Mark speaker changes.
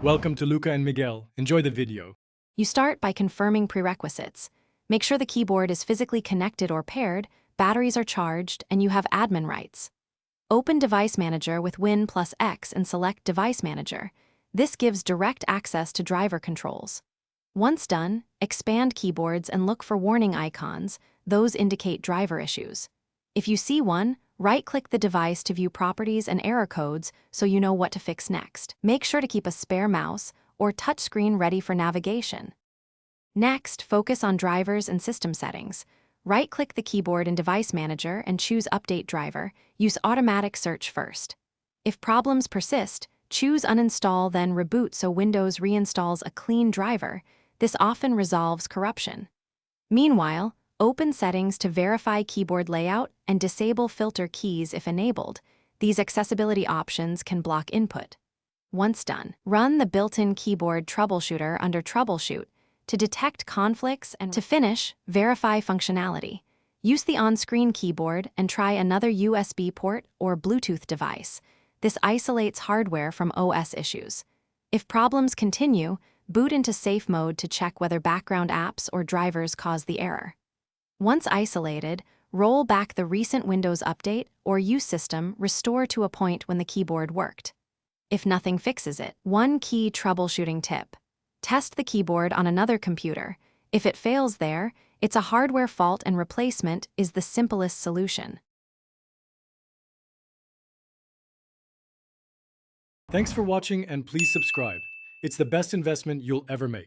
Speaker 1: Welcome to Luca and Miguel. Enjoy the video.
Speaker 2: You start by confirming prerequisites. Make sure the keyboard is physically connected or paired, batteries are charged, and you have admin rights. Open Device Manager with Win plus X and select Device Manager. This gives direct access to driver controls. Once done, expand keyboards and look for warning icons. Those indicate driver issues. If you see one, right-click the device to view properties and error codes so you know what to fix next. Make sure to keep a spare mouse or touchscreen ready for navigation. Next, focus on drivers and system settings. Right-click the keyboard in Device Manager and choose Update Driver. Use Automatic Search first. If problems persist, choose Uninstall, then Reboot so Windows reinstalls a clean driver. This often resolves corruption. Meanwhile, open Settings to verify keyboard layout and disable filter keys if enabled. These accessibility options can block input. Once done, run the built-in keyboard troubleshooter under Troubleshoot to detect conflicts and to finish, verify functionality. Use the on-screen keyboard and try another USB port or Bluetooth device. This isolates hardware from OS issues. If problems continue, boot into safe mode to check whether background apps or drivers cause the error. Once isolated, roll back the recent Windows update or use system restore to a point when the keyboard worked. If nothing fixes it, one key troubleshooting tip. Test the keyboard on another computer. If it fails there, it's a hardware fault and replacement is the simplest solution.
Speaker 1: Thanks for watching and please subscribe. It's the best investment you'll ever make.